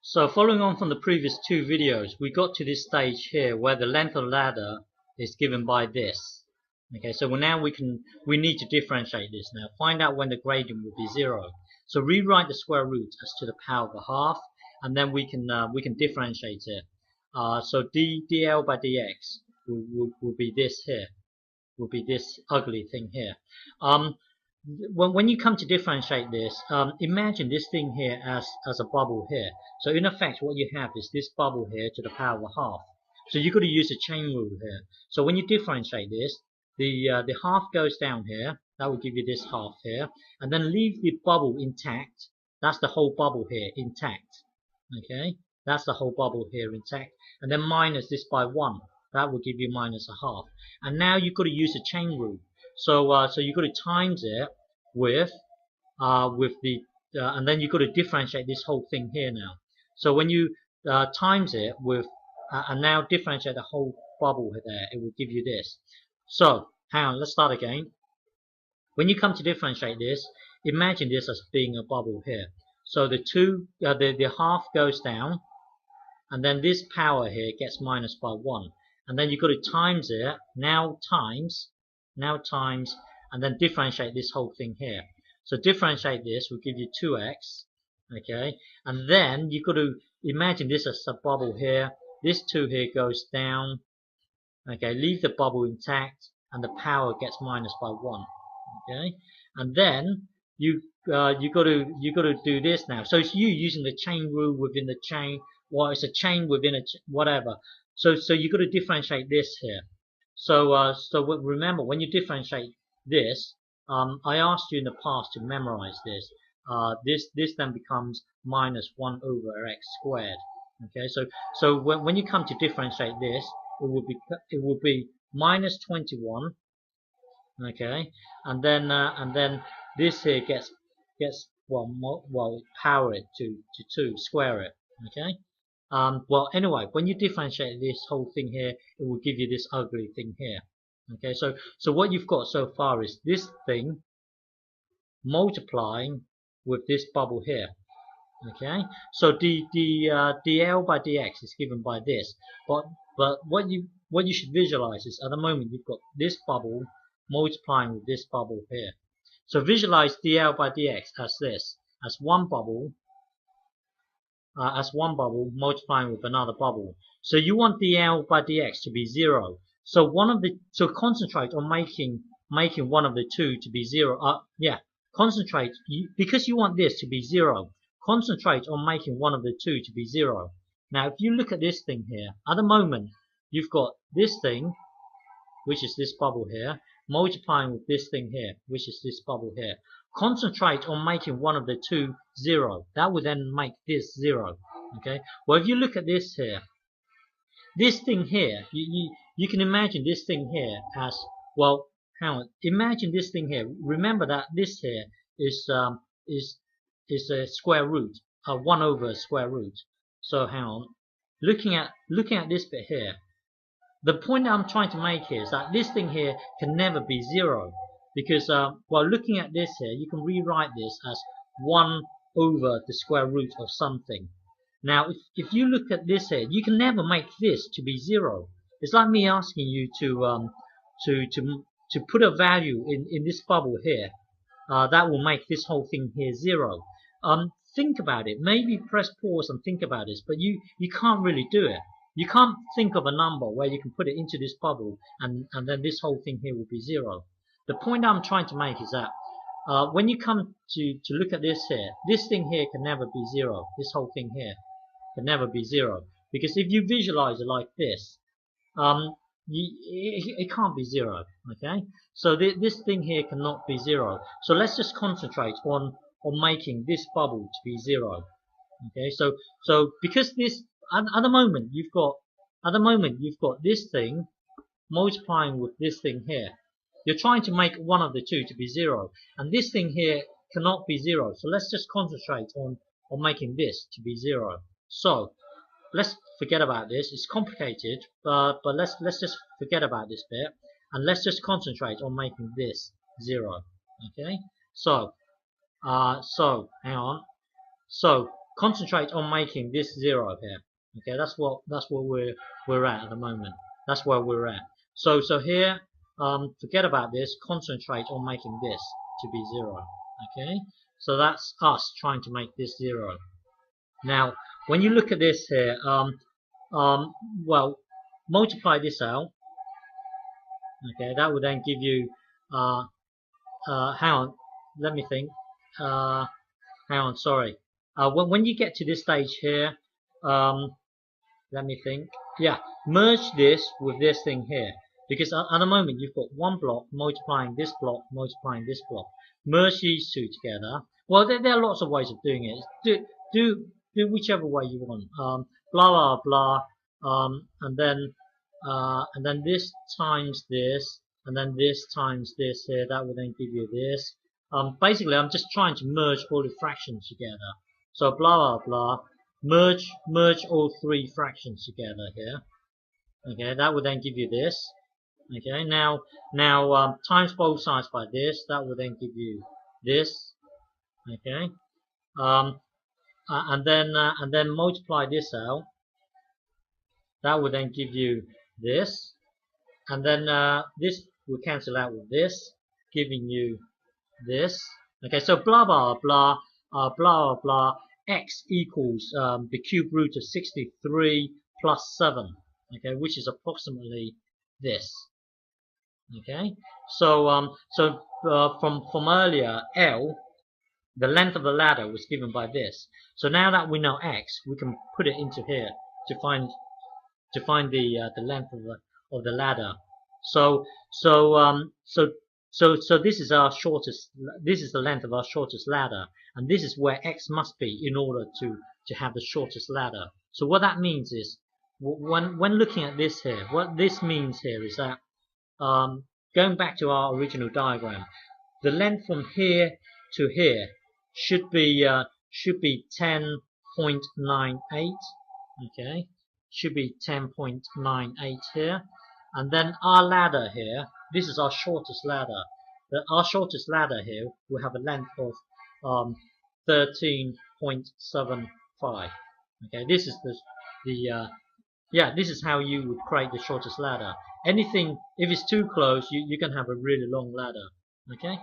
So following on from the previous two videos, we got to this stage here where the length of the ladder is given by this. Okay, so now we need to differentiate this now. Find out when the gradient will be 0. So rewrite the square root as to the power of a half, and then we can differentiate it. So dl by dx will be this here, will be this ugly thing here. When you come to differentiate this, imagine this thing here as a bubble here. So in effect, what you have is this bubble here to the power of a half. So you've got to use the chain rule here. So when you differentiate this, the half goes down here. That will give you this half here, and then leave the bubble intact. That's the whole bubble here intact. Okay, that's the whole bubble here intact, and then minus this by 1. That will give you minus a half. And now you've got to use the chain rule. So you've got to times it with the and then you've got to differentiate this whole thing here now. So when you times it with and now differentiate the whole bubble there, it will give you this. So hang on, let's start again. When you come to differentiate this, imagine this as being a bubble here. So the half goes down, and then this power here gets minus by 1, and then you've got to times it now times, and then differentiate this whole thing here. So differentiate this will give you 2x, okay, and then you've got to imagine this as a bubble here. This 2 here goes down, okay, leave the bubble intact, and the power gets minus by 1, okay, and then you got to do this now. So it's you using the chain rule within the chain, or it's a chain within a whatever. So you've got to differentiate this here. So remember, when you differentiate this, I asked you in the past to memorize this. This then becomes minus 1 over x squared. Okay, so when you come to differentiate this, it will be minus 21. Okay, and then this here gets power it to 2, square it. Okay. Well, anyway, when you differentiate this whole thing here, it will give you this ugly thing here. Okay, so what you've got so far is this thing multiplying with this bubble here. Okay, so dl by dx is given by this, but what you should visualize is at the moment you've got this bubble multiplying with this bubble here. So visualize dl by dx as this, as one bubble multiplying with another bubble. So you want dl by dx to be 0. So concentrate on making one of the two to be 0. Concentrate because you want this to be 0. Concentrate on making one of the two to be 0. Now, if you look at this thing here, at the moment you've got this thing, which is this bubble here, multiplying with this thing here, which is this bubble here. Concentrate on making one of the two 0. That would then make this 0. Okay. Well, if you look at this here, this thing here, you can imagine this thing here as, well, hang on. Imagine this thing here. Remember that this here is a square root, 1 over square root. So hang on. Looking at this bit here, the point I'm trying to make here is that this thing here can never be 0. Because, well, looking at this here, you can rewrite this as 1 over the square root of something. Now, if you look at this here, you can never make this to be 0. It's like me asking you to put a value in this bubble here. That will make this whole thing here 0. Think about it. Maybe press pause and think about this, but you can't really do it. You can't think of a number where you can put it into this bubble and then this whole thing here will be 0. The point I'm trying to make is that when you come to look at this here, this thing here can never be 0. This whole thing here can never be 0. Because if you visualize it like this, it can't be 0. Okay? So this thing here cannot be 0. So let's just concentrate on making this bubble to be 0. Okay? So because this at the moment you've got this thing multiplying with this thing here. You're trying to make one of the two to be 0, and this thing here cannot be 0. So let's just concentrate on making this to be 0. So let's forget about this. It's complicated, but let's just forget about this bit, and let's just concentrate on making this 0. Okay. So hang on. So concentrate on making this 0 here. Okay, that's what we're at the moment. That's where we're at. So here, forget about this. Concentrate on making this to be 0. Okay, so that's us trying to make this 0. Now, when you look at this here, well, multiply this out. Okay, that would then give you. Hang on, let me think. Hang on, sorry. When you get to this stage here, let me think. Yeah, merge this with this thing here, because at the moment you've got one block multiplying this block, multiplying this block. Merge these two together. Well, there are lots of ways of doing it. Do whichever way you want. Blah blah blah. And then this times this, and then this times this here. That will then give you this. Basically, I'm just trying to merge all the fractions together. So blah blah blah. Merge all three fractions together here. Okay, that will then give you this. Okay, now times both sides by this. That will then give you this. Okay, and then multiply this out. That will then give you this, and then this will cancel out with this, giving you this. Okay, so blah blah blah blah blah. X equals the cube root of 63 plus 7. Okay, which is approximately this. Okay, so from earlier, L, the length of the ladder was given by this. So now that we know X, we can put it into here to find the length of the ladder. So this is our shortest. This is the length of our shortest ladder, and this is where X must be in order to have the shortest ladder. So what that means is, when looking at this here, what this means here is that going back to our original diagram, the length from here to here should be 10.98. Okay, should be 10.98 here, and then our ladder here. This is our shortest ladder. Our shortest ladder here will have a length of 13.75. Okay, this is this is how you would create the shortest ladder. Anything, if it's too close, you can have a really long ladder. Okay.